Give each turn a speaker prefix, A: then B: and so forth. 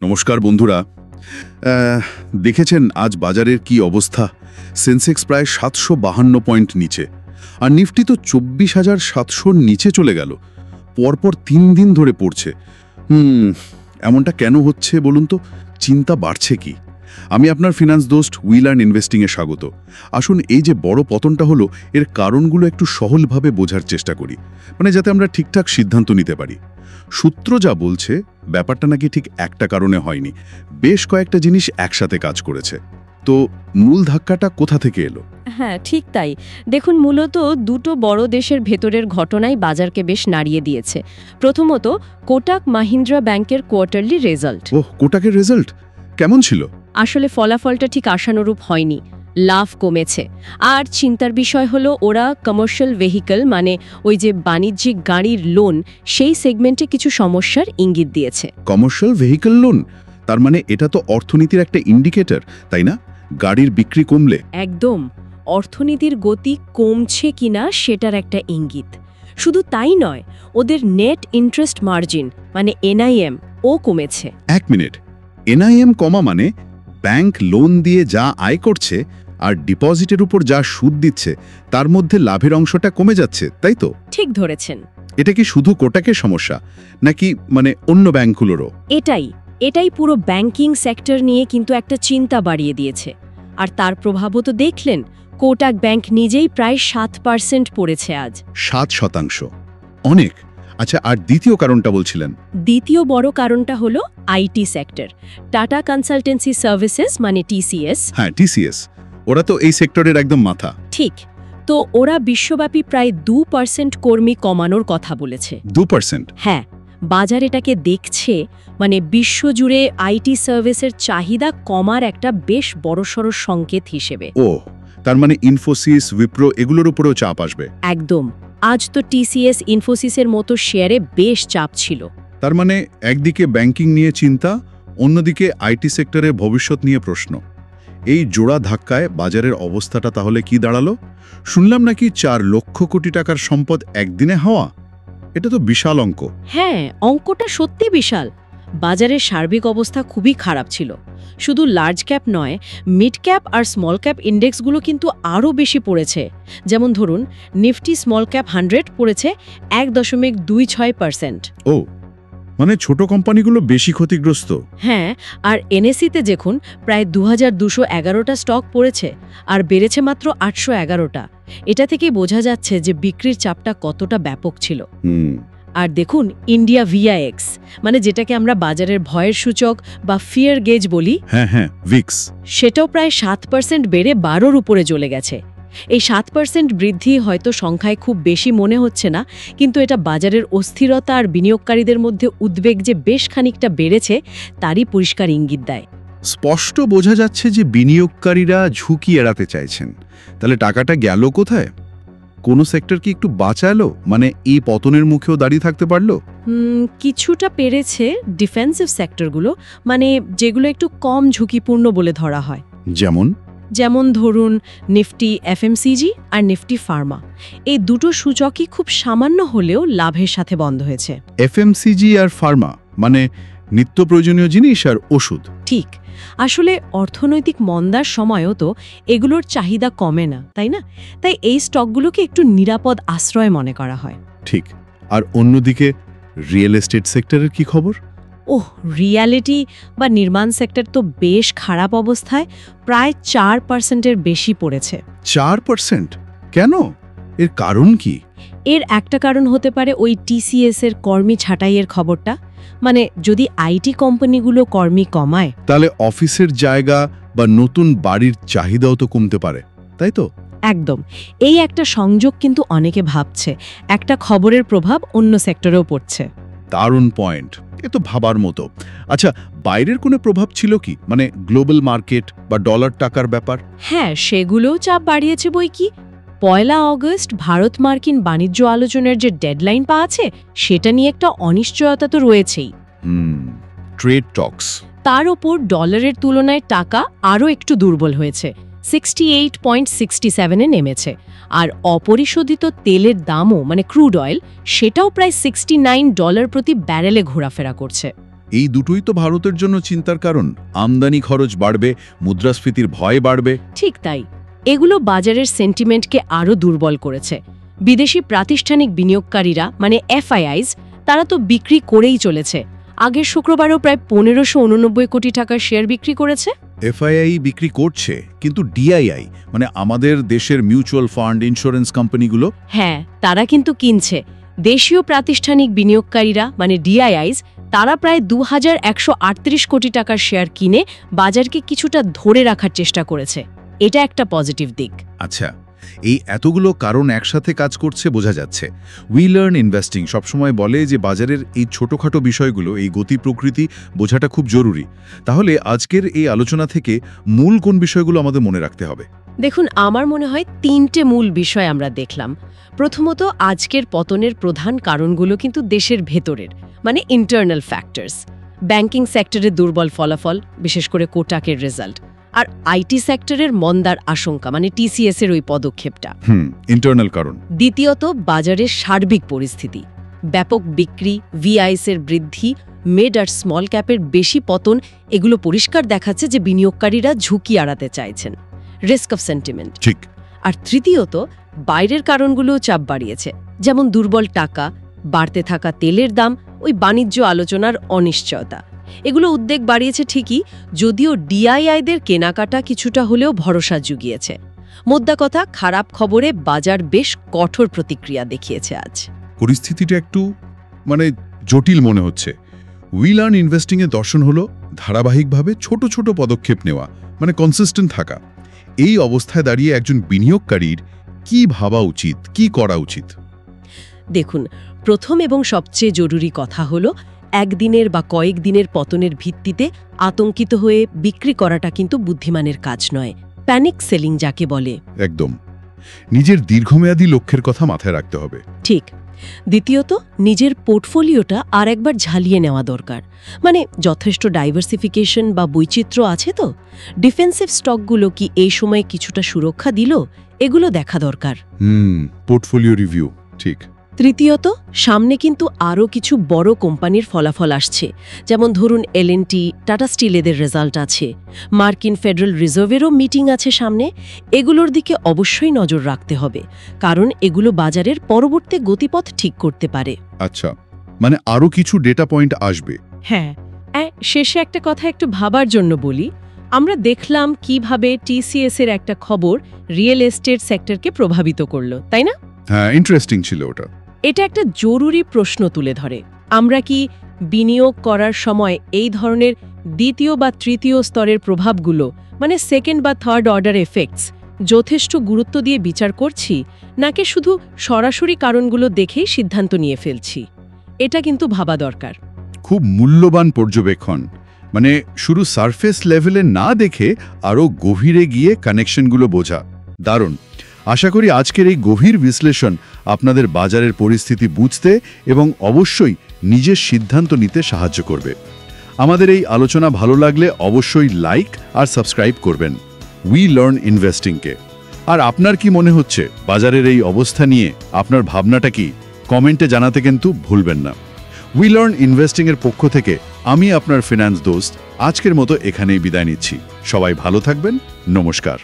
A: নমস্কার বন্ধুরা। দেখেছেন আজ বাজারের কি অবস্থা? সেন্সেক্স প্রায় 752 পয়েন্ট নিচে, আর নিফটি তো 24,700 নিচে চলে গেল। পরপর 3 দিন ধরে পড়ছে। এমনটা কেন হচ্ছে বলুন তো? চিন্তা বাড়ছে কি? আমি আপনার ফিনান্স দোস্ত উইল অ্যান্ড ইনভেস্টিংয়ে স্বাগত। আসুন, এই যে বড় পতনটা হলো, এর কারণগুলো একটু সহজভাবে বোঝার চেষ্টা করি, যাতে আমরা ঠিকঠাক সিদ্ধান্ত নিতে পারি। সূত্র যা বলছে, ব্যাপারটা নাকি ঠিক একটা কারণে হয়নি, বেশ কয়েকটা জিনিস একসাথে কাজ করেছে। তো মূল ধাক্কাটা কোথা থেকে এলো?
B: হ্যাঁ, ঠিক তাই। দেখুন, মূলত দুটো বড় দেশের ভেতরের ঘটনাই বাজারকে বেশ নাড়িয়ে দিয়েছে। প্রথমত, কোটাক মাহিন্দ্রা ব্যাংকের কোয়ার্টারলি রেজাল্ট।
A: কোটাকের রেজাল্ট কেমন ছিল?
B: আসলে ফলাফলটা ঠিক আশানুরূপ হয়নি, লাভ কমেছে। আর চিন্তার বিষয় হলো, ওরা কমার্শিয়াল ভেহিকল ওই যে বাণিজ্যিক গাড়ির লোন, সেই সেগমেন্টে কিছু সমস্যার ইঙ্গিত দিয়েছে।
A: Commercial vehicle loan? তার এটা তো অর্থনীতির একটা ইন্ডিকেটর, তাই না? গাড়ির বিক্রি কমলে
B: একদম অর্থনীতির গতি কমছে কিনা সেটার একটা ইঙ্গিত। শুধু তাই নয়, ওদের নেট ইন্টারেস্ট মার্জিন এনআইএম ও কমেছে।
A: এক মিনিট, এনআইএম কমা ব্যাংক লোন দিয়ে যা আয় করছে আর ডিপোজিটের উপর যা সুদ দিচ্ছে, তার মধ্যে লাভের অংশটা কমে যাচ্ছে, তাই তো?
B: ঠিক ধরেছেন।
A: এটা কি শুধু কোটাকের সমস্যা, নাকি অন্য ব্যাংকগুলোরও?
B: এটাই পুরো ব্যাংকিং সেক্টর নিয়ে কিন্তু একটা চিন্তা বাড়িয়ে দিয়েছে। আর তার প্রভাবও তো দেখলেন, কোটাক ব্যাংক নিজেই প্রায় 7% পড়েছে আজ।
A: 7%? অনেক। আচ্ছা, আর দ্বিতীয় কারণটা বলছিলেন?
B: দ্বিতীয় বড় কারণটা হলো IT sector. Tata consultancy services TCS.
A: হ্যাঁ, টিসিএস। ওরা তো এই সেক্টরের একদম মাথা।
B: ঠিক। তো ওরা বিশ্বব্যাপী প্রায় 2% কর্মী কমানোর কথা বলেছে।
A: 2%?
B: হ্যাঁ, বাজার এটাকে দেখছে, বিশ্বজুড়ে আইটি সার্ভিসের চাহিদা কমার একটা বেশ বড়সড় সংকেত হিসেবে।
A: তার ইনফোসিস, উইপ্রো এগুলোর উপরেও চাপ আসবে?
B: একদম। আজ তো টিসিএস, ইনফোসিসের মতো শেয়ারে বেশ চাপ ছিল।
A: তার একদিকে ব্যাংকিং নিয়ে চিন্তা, অন্যদিকে আইটি সেক্টরের ভবিষ্যৎ নিয়ে প্রশ্ন। এই জোড়া ধাক্কায় বাজারের অবস্থাটা তাহলে কি দাঁড়ালো? শুনলাম নাকি 4 লক্ষ কোটি টাকার সম্পদ একদিনে হওয়া। এটা তো বিশাল অঙ্ক।
B: হ্যাঁ, অঙ্কটা সত্যি বিশাল। বাজারের সার্বিক অবস্থা খুবই খারাপ ছিল। শুধু লার্জ ক্যাপ নয়, মিড ক্যাপ আর স্মল ক্যাপ ইন্ডেক্সগুলো কিন্তু আরও বেশি পড়েছে। যেমন ধরুন, নিফটি স্মল ক্যাপ 100 পড়েছে 1.26%।
A: ছোট কোম্পানিগুলো বেশি ক্ষতিগ্রস্ত।
B: হ্যাঁ, আর এনএসইতে দেখুন, প্রায় 2211টা স্টক পড়েছে, আর বেড়েছে মাত্র 811টা। এটা থেকেই বোঝা যাচ্ছে যে বিক্রির চাপটা কতটা ব্যাপক ছিল। আর দেখুন, ইন্ডিয়া ভিআইএক্স, যেটাকে আমরা বাজারের ভয়ের সূচক বা ফিয়ার গেজ বলি,
A: হ্যাঁ, ভিক্স,
B: সেটাও প্রায় 7% বেড়ে 12-র উপরে চলে গেছে। এই 7% বৃদ্ধি হয়তো সংখ্যায় খুব বেশি মনে হচ্ছে না, কিন্তু এটা বাজারের অস্থিরতা আর বিনিয়োগকারীদের মধ্যে উদ্বেগ যে বেশ খানিকটা বেড়েছে, তারই পরিষ্কার ইঙ্গিত দেয়।
A: স্পষ্ট বোঝা যাচ্ছে যে বিনিয়োগকারীরা ঝুঁকি এড়াতে চাইছেন। তাহলে টাকাটা গেল কোথায়? কোন সেক্টর কি একটু বাঁচালো? এই পতনের মুখেও দাঁড়িয়ে থাকতে পারলো?
B: কিছুটা পেরেছে ডিফেন্সিভ সেক্টরগুলো, যেগুলো একটু কম ঝুঁকিপূর্ণ বলে ধরা হয়। যেমন ধরুন, নিফটি এফএমসিজি আর নিফটি ফার্মা, এই দুটো সূচকই খুব সামান্য হলেও লাভের সাথে বন্ধ হয়েছে।
A: এফএমসিজি আর ফার্মা নিত্য প্রয়োজনীয় জিনিস আর ওষুধ।
B: ঠিক। আসলে অর্থনৈতিক মন্দার সময়ও তো এগুলোর চাহিদা কমে না, তাই না? তাই এই স্টকগুলোকে একটু নিরাপদ আশ্রয় মনে করা হয়।
A: ঠিক। আর অন্যদিকে রিয়েল এস্টেট সেক্টরের কি খবর?
B: রিয়ালিটি বা নির্মাণ সেক্টর তো বেশ খারাপ অবস্থায়, প্রায় 4%-এর বেশি পড়েছে।
A: 4%? কেন? এর কারণ কি?
B: এর একটা কারণ হতে পারে ওই টিসিএস এর কর্মী ছাঁটাইয়ের খবরটা। যদি আইটি কোম্পানিগুলো কর্মী কমায়,
A: তাহলে অফিসের জায়গা বা নতুন বাড়ির চাহিদাও তো কমতে পারে, তাই তো?
B: একদম। এই একটা সংযোগ কিন্তু অনেকে ভাবছে, একটা খবরের প্রভাব অন্য সেক্টরেও পড়ছে।
A: দারুণ পয়েন্ট। এ তো ভাবার মতো। আচ্ছা, বাইরের কোনো প্রভাব ছিল কি? গ্লোবাল মার্কেট বা ডলার টাকার ব্যাপার?
B: হ্যাঁ, সেগুলোও চাপ বাড়িয়েছে বই কি। 1 আগস্ট ভারত মার্কিন বাণিজ্য আলোচনার যে ডেডলাইন আছে, সেটা নিয়ে একটা অনিশ্চয়তা তো রয়েছেই।
A: ট্রেড টক্স।
B: তার ওপর ডলারের তুলনায় টাকা আরও একটু দুর্বল হয়েছে, 68.67-এ নেমেছে। আর অপরিশোধিত তেলের দামও ক্রুড অয়েল, সেটাও প্রায় $69 প্রতি ব্যারেলে ঘোরাফেরা করছে।
A: এই দুটোই তো ভারতের জন্য চিন্তার কারণ। আমদানি খরচ বাড়বে, মুদ্রাস্ফীতির ভয় বাড়বে।
B: ঠিক তাই, এগুলো বাজারের সেন্টিমেন্টকে আরও দুর্বল করেছে। বিদেশি প্রাতিষ্ঠানিক বিনিয়োগকারীরা মানে এফআইআইস তারা তো বিক্রি করেই চলেছে। আগের শুক্রবারও প্রায় ১৫89 কোটি টাকার শেয়ার বিক্রি করেছে।
A: এফআইআই বিক্রি করছে, কিন্তু ডিআইআই মানে আমাদের দেশের মিউচুয়াল ফান্ড, ইন্স্যুরেন্স কোম্পানিগুলো?
B: হ্যাঁ, তারা কিন্তু কিনছে। দেশীয় প্রাতিষ্ঠানিক বিনিয়োগকারীরা মানে ডিআইআইস তারা প্রায় ২,১৩৮ কোটি টাকার শেয়ার কিনে বাজারকে কিছুটা ধরে রাখার চেষ্টা করেছে। এটা একটা পজিটিভ দিক।
A: আচ্ছা, এই এতগুলো কারণ একসাথে কাজ করছে বোঝা যাচ্ছে। উই লার্ন ইনভেস্টিং সবসময় বলে যে বাজারের এই ছোটখাটো বিষয়গুলো, এই গতি প্রকৃতি বোঝাটা খুব জরুরি। তাহলে আজকের এই আলোচনা থেকে মূল কোন বিষয়গুলো আমাদের মনে রাখতে হবে?
B: দেখুন, আমার মনে হয় ৩টে মূল বিষয় আমরা দেখলাম। প্রথমত, আজকের পতনের প্রধান কারণগুলো কিন্তু দেশের ভেতরের মানে ইন্টারনাল ফ্যাক্টরস। ব্যাংকিং সেক্টরের দুর্বল ফলাফল, বিশেষ করে কোটাকের রেজাল্ট, আর আইটি সেক্টরের মন্দার আশঙ্কা মানে টিসিএস এর ওই পদক্ষেপটা।
A: ইন্টারনাল কারণ।
B: দ্বিতীয়ত, বাজারের সার্বিক পরিস্থিতি, ব্যাপক বিক্রি, ভিআইএস এর বৃদ্ধি, মিড আর স্মল ক্যাপের বেশি পতন, এগুলো পরিষ্কার দেখাচ্ছে যে বিনিয়োগকারীরা ঝুঁকি এড়াতে চাইছেন, রিস্ক অফ সেন্টিমেন্ট।
A: ঠিক।
B: আর তৃতীয়ত, বাইরের কারণগুলোও চাপ বাড়িয়েছে, যেমন দুর্বল টাকা, বাড়তে থাকা তেলের দাম, ওই বাণিজ্য আলোচনার অনিশ্চয়তা। এগুলো উদ্বেগ বাড়িয়েছে ঠিকই, যদিও ডিআইআইদের কেনাকাটা কিছুটা হলেও ভরসা জুগিয়েছে। মোদ্দা কথা, খারাপ খবরে বাজার বেশ কঠোর প্রতিক্রিয়া দেখিয়েছে আজ।
A: পরিস্থিতিটা একটু জটিল মনে হচ্ছে। উই লার্ন ইনভেস্টিংয়ের দর্শন হলো ধারাবাহিকভাবে ছোট ছোট পদক্ষেপ নেওয়া, কনসিস্টেন্ট থাকা। এই অবস্থায় দাঁড়িয়ে একজন বিনিয়োগকারীর কি ভাবা উচিত, কি করা উচিত?
B: দেখুন, প্রথম এবং সবচেয়ে জরুরি কথা হলো একদিনের বা কয়েকদিনের পতনের ভিত্তিতে আতঙ্কিত হয়ে বিক্রি করাটা কিন্তু বুদ্ধিমানের কাজ নয়। প্যানিক সেলিং যাকে বলে।
A: একদম। নিজের দীর্ঘমেয়াদী লক্ষ্যের কথা মাথায় রাখতে হবে।
B: ঠিক। দ্বিতীয়ত, নিজের পোর্টফোলিওটা আর একবার ঝালিয়ে নেওয়া দরকার। যথেষ্ট ডাইভার্সিফিকেশন বা বৈচিত্র্য আছে তো? ডিফেন্সিভ স্টকগুলো কি এই সময়ে কিছুটা সুরক্ষা দিল? এগুলো দেখা দরকার।
A: Portfolio review. ঠিক।
B: তৃতীয়ত, সামনে কিন্তু আরও কিছু বড় কোম্পানির ফলাফল আসছে, যেমন ধরুন এলএনটি, টাটা স্টিল, এদের রেজাল্ট আছে। মার্কিন ফেডারেল রিজার্ভেরও মিটিং আছে সামনে। এগুলোর দিকে অবশ্যই নজর রাখতে হবে, কারণ এগুলো বাজারের পরবর্তী গতিপথ ঠিক করতে পারে।
A: আচ্ছা, আরও কিছু ডেটা পয়েন্ট আসবে।
B: হ্যাঁ, শেষে একটা কথা একটু ভাবার জন্য বলি। আমরা দেখলাম কিভাবে টিসিএস এর একটা খবর রিয়েল এস্টেট সেক্টরকে প্রভাবিত করলো, তাই না?
A: হ্যাঁ, ইন্টারেস্টিং ছিল ওটা।
B: এটা একটা জরুরি প্রশ্ন তুলে ধরে। আমরা কি বিনিয়োগ করার সময় এই ধরনের দ্বিতীয় বা তৃতীয় স্তরের প্রভাবগুলো সেকেন্ড বা থার্ড অর্ডার এফেক্টস যথেষ্ট গুরুত্ব দিয়ে বিচার করছি, নাকি শুধু সরাসরি কারণগুলো দেখেই সিদ্ধান্ত নিয়ে ফেলছি? এটা কিন্তু ভাবা দরকার।
A: খুব মূল্যবান পর্যবেক্ষণ। শুধু সারফেস লেভেলে না দেখে আরও গভীরে গিয়ে কানেকশনগুলো বোঝা। দারুণ। আশা করি আজকের এই গভীর বিশ্লেষণ আপনাদের বাজারের পরিস্থিতি বুঝতে এবং অবশ্যই নিজের সিদ্ধান্ত নিতে সাহায্য করবে। আমাদের এই আলোচনা ভালো লাগলে অবশ্যই লাইক আর সাবস্ক্রাইব করবেন উই লার্ন ইনভেস্টিংকে। আর আপনার কি মনে হচ্ছে বাজারের এই অবস্থা নিয়ে? আপনার ভাবনাটা কি? কমেন্টে জানাতে কিন্তু ভুলবেন না। উই লার্ন ইনভেস্টিংয়ের পক্ষ থেকে আমি আপনার ফিন্যান্স দোস্ত আজকের মতো এখানেই বিদায় নিচ্ছি। সবাই ভালো থাকবেন। নমস্কার।